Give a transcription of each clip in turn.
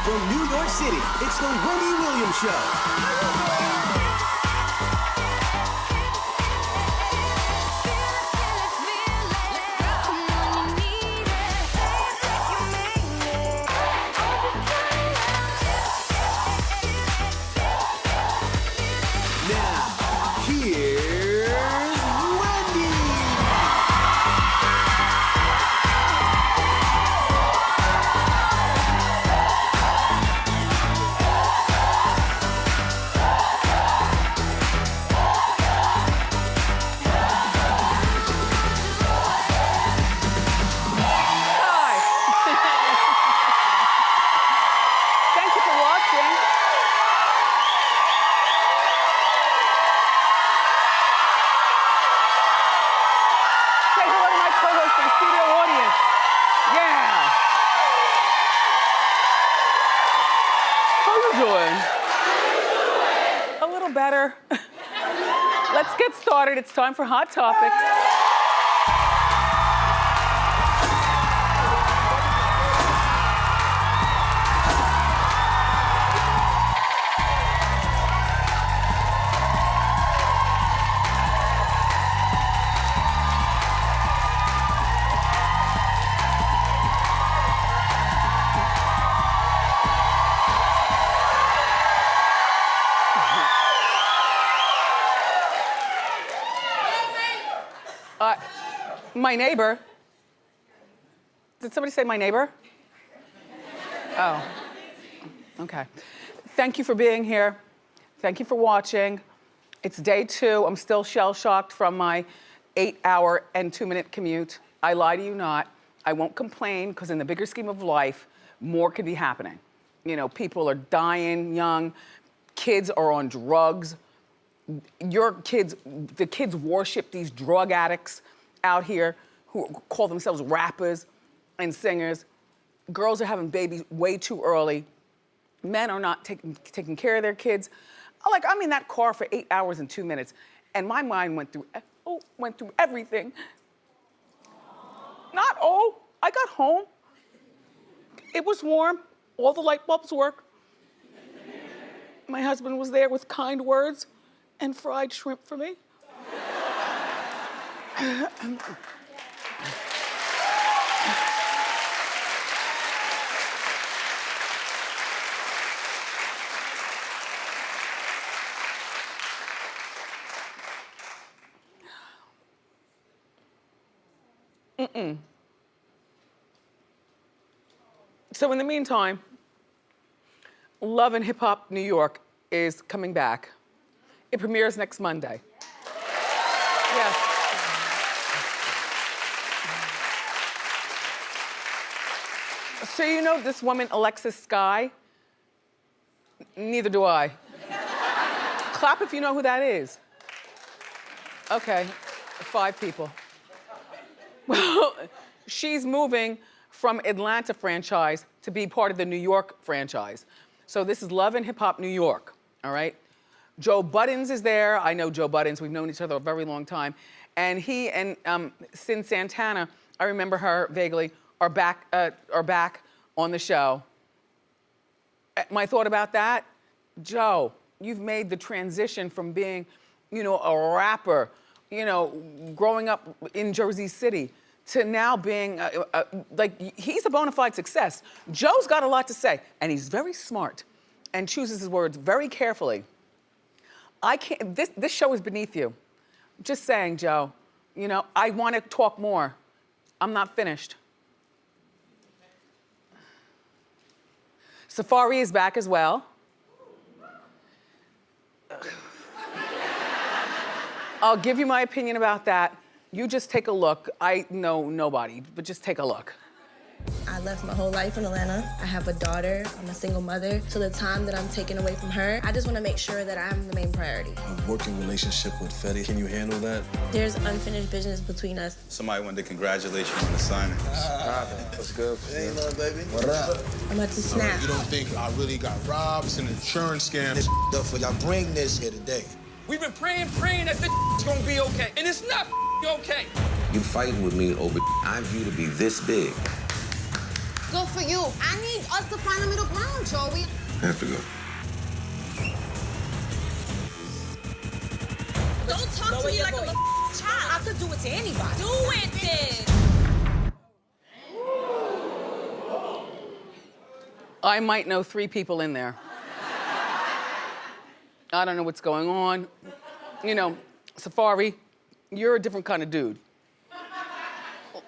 From New York City, it's the Wendy Williams Show. Now, here's Wendy. Hi. Thank you for watching. Say hello to my co-host and studio audience. Yeah. How you doing? A little better. Let's get started. It's time for Hot Topics. My neighbor. Did somebody say my neighbor? Oh, okay. Thank you for being here. Thank you for watching. It's day 2. I'm still shell-shocked from my 8-hour and 2-minute commute. I lie to you not. I won't complain, because in the bigger scheme of life, more could be happening. You know, people are dying young. Kids are on drugs. The kids worship these drug addicts out here who call themselves rappers and singers. Girls are having babies way too early. Men are not taking care of their kids. Like, I'm in that car for 8 hours and 2 minutes, and my mind went through everything. Not all. I got home. It was warm. All the light bulbs work. My husband was there with kind words and fried shrimp for me. So in the meantime, Love and Hip Hop New York is coming back. It premieres next Monday. Yes. So you know this woman, Alexis Sky? Neither do I. Clap if you know who that is. Okay, 5 people. Well, she's moving from Atlanta franchise to be part of the New York franchise. So this is Love and Hip Hop New York, all right? Joe Buttons is there. I know Joe Buttons. We've known each other a very long time. And he and Sin Santana, I remember her vaguely, are back on the show. My thought about that, Joe, you've made the transition from being, you know, a rapper, you know, growing up in Jersey City, to now being, like, he's a bona fide success. Joe's got a lot to say, and he's very smart and chooses his words very carefully. I can't, this show is beneath you. Just saying, Joe, you know, I want to talk more. I'm not finished. Safari is back as well. I'll give you my opinion about that. You just take a look. I know nobody, but just take a look. I left my whole life in Atlanta. I have a daughter. I'm a single mother. So the time that I'm taking away from her, I just want to make sure that I'm the main priority. A working relationship with Fetty. Can you handle that? There's unfinished business between us. Somebody wanted to congratulate you on the signing. What's good? Hey, little baby. What up? I'm about to snap. You don't think I really got robbed? It's an insurance scam. This up for y'all. Bring this here today. We've been praying that this is gonna be okay, and it's not okay. You fighting with me over I view to be this big. Good for you. I need us to find a middle ground, sure we... I have to go. Don't talk to me like I'm a child. I could do it to anybody. Do it then. I might know 3 people in there. I don't know what's going on. You know, Safari, you're a different kind of dude.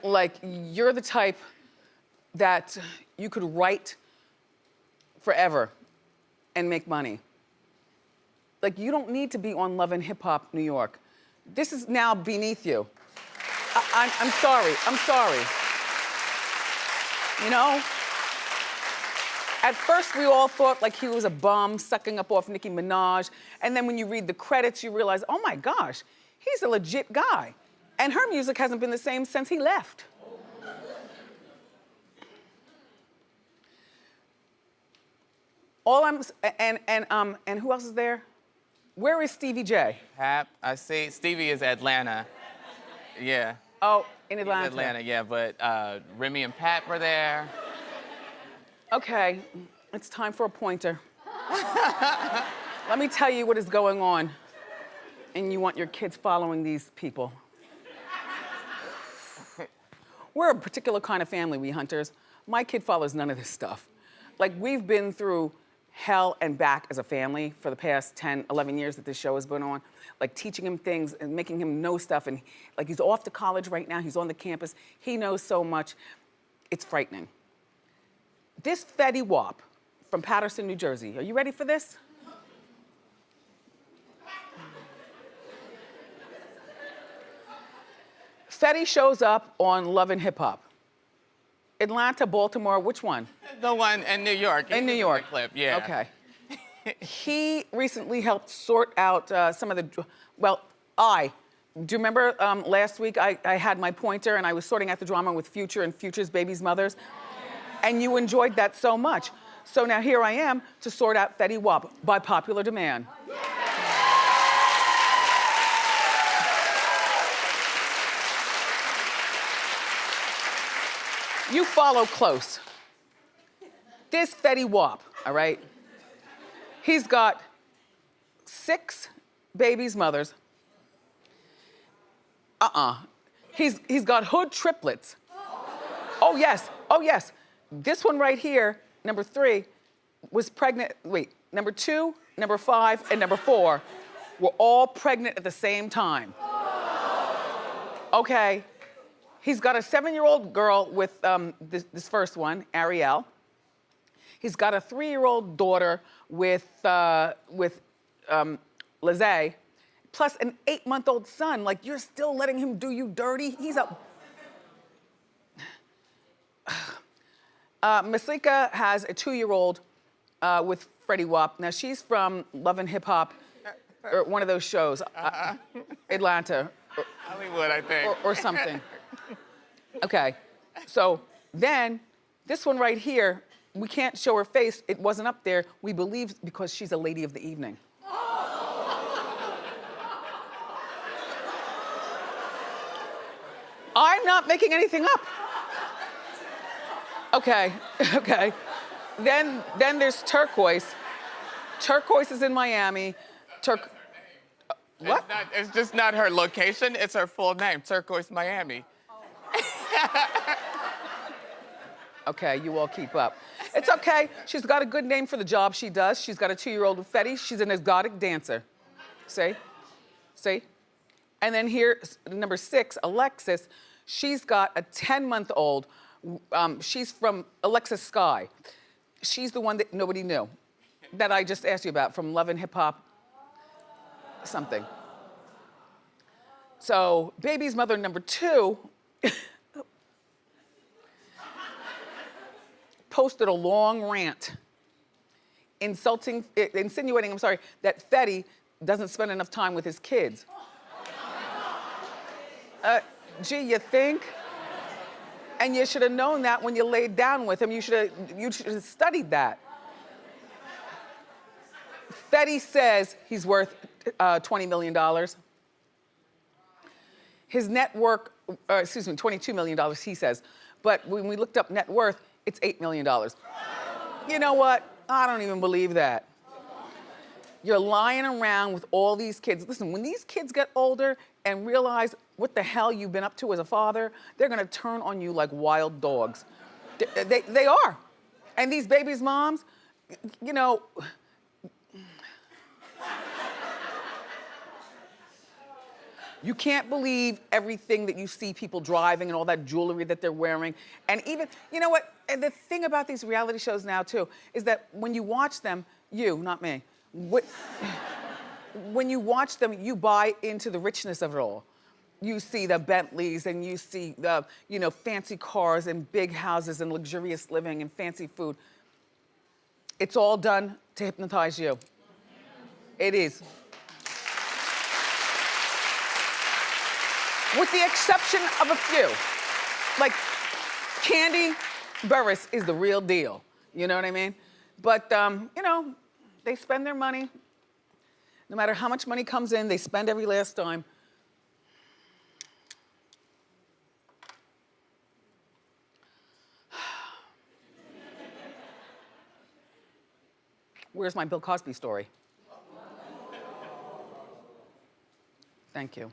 Like, you're the type that you could write forever and make money. Like, you don't need to be on Love and Hip Hop New York. This is now beneath you. I'm sorry, I'm sorry. You know? At first, we all thought like he was a bum sucking up off Nicki Minaj. And then when you read the credits, you realize, oh my gosh, he's a legit guy. And her music hasn't been the same since he left. And who else is there? Where is Stevie J? Hap, I see. Stevie is Atlanta. Yeah. Oh, in He's Atlanta. Atlanta, yeah, but Remy and Pat were there. Okay, it's time for a pointer. Let me tell you what is going on. And you want your kids following these people. We're a particular kind of family, we hunters. My kid follows none of this stuff. Like, we've been through hell and back as a family for the past 10, 11 years that this show has been on. Like, teaching him things and making him know stuff. And like, he's off to college right now. He's on the campus. He knows so much. It's frightening. This Fetty Wap from Paterson, New Jersey. Are you ready for this? Fetty shows up on Love and Hip Hop. Atlanta, Baltimore, which one? The one in New York. In New York. Clip, yeah. Okay. He recently helped sort out some of the, do you remember last week I had my pointer and I was sorting out the drama with Future and Future's baby's mothers? And you enjoyed that so much. So now here I am to sort out Fetty Wap by popular demand. You follow close. This Fetty Wap, all right? He's got 6 babies' mothers. He's got hood triplets. Oh yes, oh yes. This one right here, number 3, was pregnant, number 2, number 5, and number 4 were all pregnant at the same time. Okay. He's got a 7-year-old girl with this first one, Ariel. He's got a 3-year-old daughter with Lizzie, plus an 8-month-old son. Like, you're still letting him do you dirty? He's a... Masika has a 2-year-old with Fetty Wap. Now, she's from Love and Hip Hop, or one of those shows, Atlanta. Hollywood, I think. Or something. Okay, so then this one right here, we can't show her face. It wasn't up there. We believe because she's a lady of the evening. I'm not making anything up. Okay, okay. Then there's Turquoise. Turquoise is in Miami. What? It's just not her location, it's her full name, Turquoise, Miami. Okay, you all keep up. It's okay. She's got a good name for the job she does. She's got a 2-year-old with Fetty. She's an exotic dancer. See? See? And then here's number 6, Alexis. She's got a 10-month-old. She's from Alexis Sky. She's the one that nobody knew, that I just asked you about, from Love and Hip Hop something. So, baby's mother number 2 posted a long rant insinuating, that Fetty doesn't spend enough time with his kids. Gee, you think? And you should have known that when you laid down with him. You should have studied that. Fetty says he's worth $20 million. His net worth, $22 million, he says. But when we looked up net worth, it's $8 million. You know what? I don't even believe that. You're lying around with all these kids. Listen, when these kids get older and realize what the hell you've been up to as a father, they're gonna turn on you like wild dogs. They are. And these babies' moms, you know, you can't believe everything that you see people driving and all that jewelry that they're wearing. And even, you know what, and the thing about these reality shows now too, is that when you watch them, you, not me, when you watch them, you buy into the richness of it all. You see the Bentleys and you see the, you know, fancy cars and big houses and luxurious living and fancy food. It's all done to hypnotize you. It is. With the exception of a few. Like, Candy Burris is the real deal. You know what I mean? But, you know, they spend their money. No matter how much money comes in, they spend every last dime. Where's my Bill Cosby story? Thank you.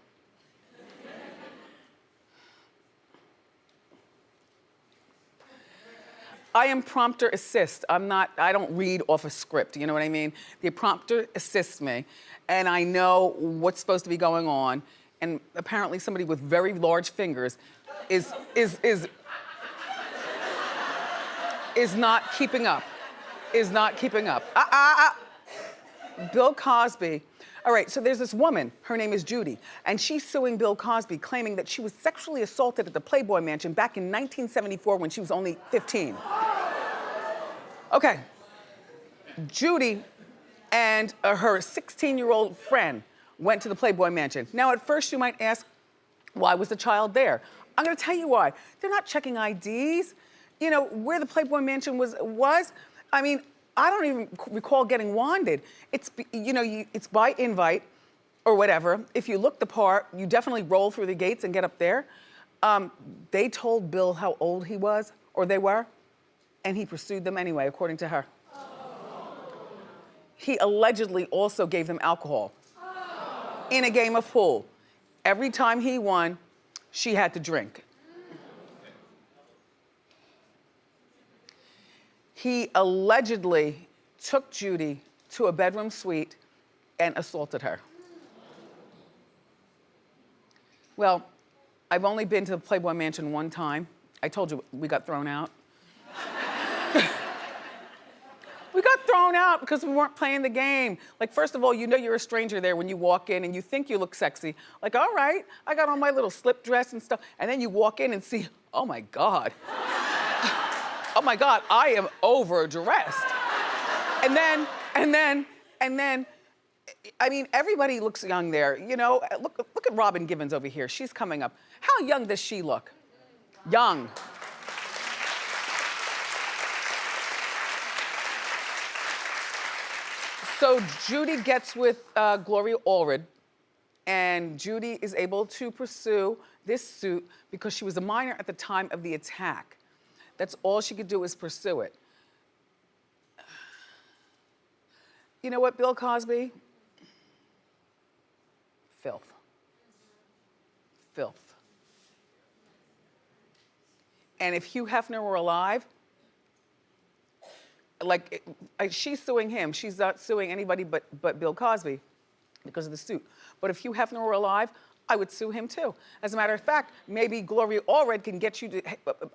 I am prompter assist. I don't read off a script, you know what I mean? The prompter assists me, and I know what's supposed to be going on, and apparently somebody with very large fingers is not keeping up. Is not keeping up. Bill Cosby. All right, so there's this woman, her name is Judy, and she's suing Bill Cosby, claiming that she was sexually assaulted at the Playboy Mansion back in 1974 when she was only 15. Okay, Judy and her 16-year-old friend went to the Playboy Mansion. Now, at first you might ask, why was the child there? I'm gonna tell you why. They're not checking IDs. You know, where the Playboy Mansion was, I mean, I don't even recall getting wanded. It's, you know, it's by invite or whatever. If you look the part, you definitely roll through the gates and get up there. They told Bill how old he was, or they were, and he pursued them anyway, according to her. He allegedly also gave them alcohol in a game of pool. Every time he won, she had to drink. He allegedly took Judy to a bedroom suite and assaulted her. Well, I've only been to the Playboy Mansion one time. I told you we got thrown out. We got thrown out because we weren't playing the game. Like, first of all, you know you're a stranger there when you walk in and you think you look sexy. Like, all right, I got on my little slip dress and stuff. And then you walk in and see, oh my God. Oh my God, I am overdressed. And then, I mean, everybody looks young there. You know, look at Robin Givens over here. She's coming up. How young does she look? Young. So Judy gets with Gloria Allred, and Judy is able to pursue this suit because she was a minor at the time of the attack. That's all she could do is pursue it. You know what, Bill Cosby? Filth. Filth. And if Hugh Hefner were alive, like, she's suing him. She's not suing anybody but Bill Cosby because of the suit. But if Hugh Hefner were alive, I would sue him too. As a matter of fact, maybe Gloria Allred can get you to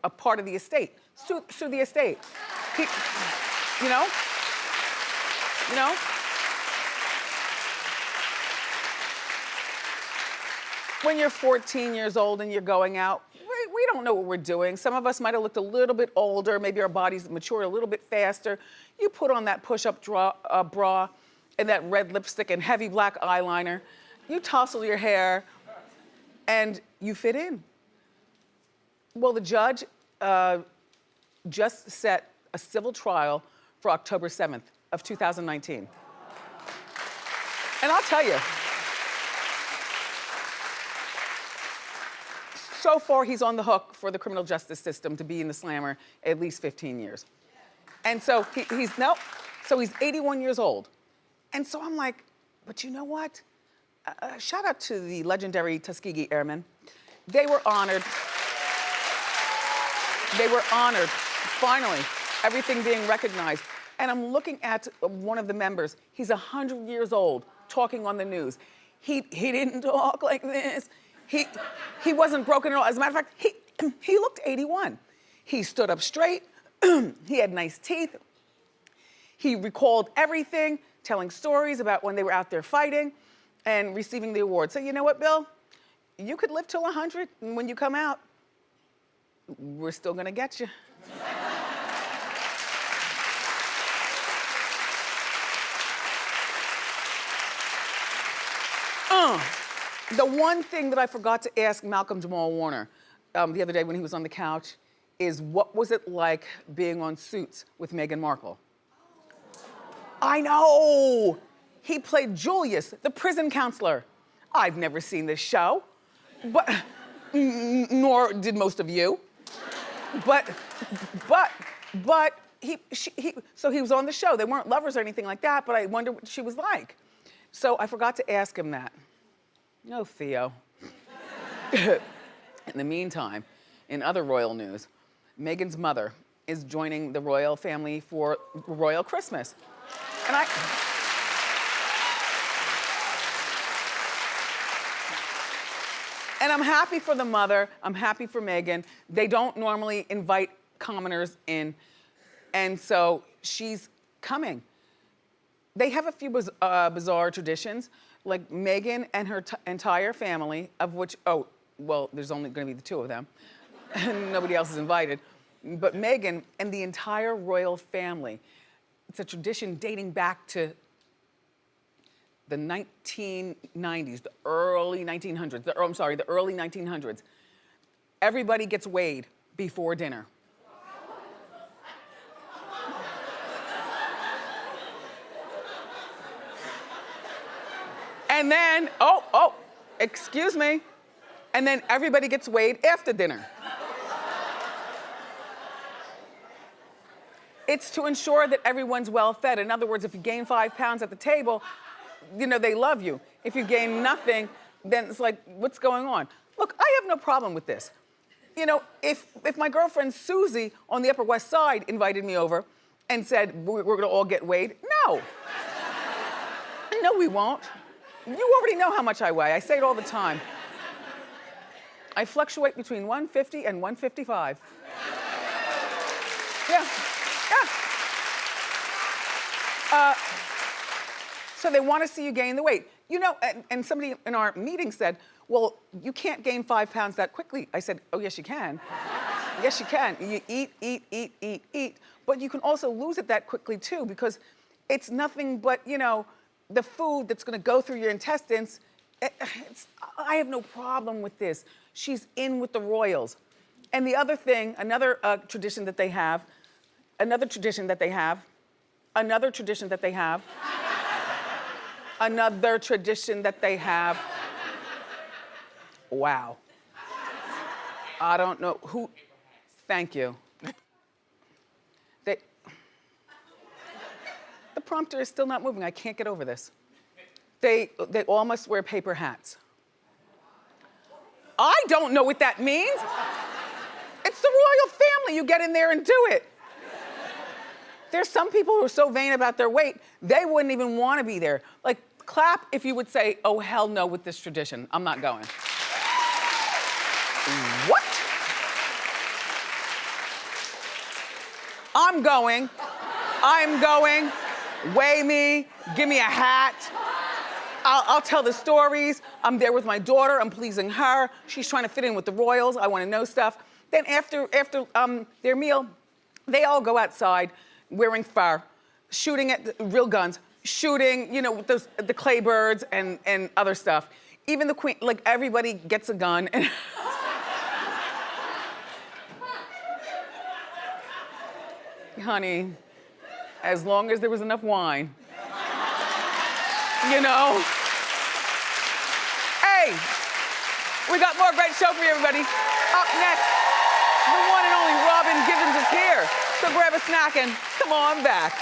a part of the estate. Sue the estate. You know? You know? When you're 14 years old and you're going out, we don't know what we're doing. Some of us might have looked a little bit older, maybe our bodies matured a little bit faster. You put on that push-up bra and that red lipstick and heavy black eyeliner. You tousle your hair and you fit in. Well, the judge just set a civil trial for October 7th of 2019. And I'll tell you, so far he's on the hook for the criminal justice system to be in the slammer at least 15 years. And so So he's 81 years old. And so I'm like, but you know what? Shout out to the legendary Tuskegee Airmen. They were honored. They were honored, finally, everything being recognized. And I'm looking at one of the members. He's 100 years old, talking on the news. He didn't talk like this. He wasn't broken at all. As a matter of fact, he looked 81. He stood up straight. He had nice teeth. He recalled everything, telling stories about when they were out there fighting and receiving the award. So you know what, Bill? You could live till 100, and when you come out, we're still gonna get you. The one thing that I forgot to ask Malcolm Jamal Warner the other day when he was on the couch is what was it like being on Suits with Meghan Markle? I know! He played Julius, the prison counselor. I've never seen this show, but nor did most of you. But so he was on the show. They weren't lovers or anything like that, but I wonder what she was like. So I forgot to ask him that. No, Theo. In the meantime, in other royal news, Meghan's mother is joining the royal family for Royal Christmas. And I'm happy for the mother, I'm happy for Meghan. They don't normally invite commoners in, and so she's coming. They have a few bizarre traditions, like Meghan and her entire family, of which, there's only gonna be the two of them. Nobody else is invited. But Meghan and the entire royal family, it's a tradition dating back to the 1990s, the early 1900s, the early 1900s. Everybody gets weighed before dinner. And then, excuse me. And then everybody gets weighed after dinner. It's to ensure that everyone's well fed. In other words, if you gain 5 pounds at the table, they love you. If you gain nothing, then it's like, what's going on? Look, I have no problem with this. If my girlfriend Susie on the Upper West Side invited me over and said, we're gonna all get weighed, no. No, we won't. You already know how much I weigh. I say it all the time. I fluctuate between 150 and 155. Yeah. So they want to see you gain the weight. And somebody in our meeting said, well, you can't gain 5 pounds that quickly. I said, oh, yes, you can. Yes, you can. You eat. But you can also lose it that quickly, too, because it's nothing but, the food that's going to go through your intestines. I have no problem with this. She's in with the royals. And the other thing, another tradition that they have, wow. I don't know who, thank you. The prompter is still not moving. I can't get over this. They all must wear paper hats. I don't know what that means. It's the royal family. You get in there and do it. There's some people who are so vain about their weight, they wouldn't even want to be there. Like, clap if you would say, oh, hell no with this tradition. I'm not going. What? I'm going. Weigh me, give me a hat. I'll tell the stories. I'm there with my daughter, I'm pleasing her. She's trying to fit in with the royals, I wanna know stuff. Then after their meal, they all go outside wearing fur, shooting at real guns, shooting, with the clay birds and other stuff. Even the queen, like everybody gets a gun. And honey, as long as there was enough wine. Hey, we got more great show for you, everybody. Up next, the one and only Robin Givens is here. So grab a snack and come on back.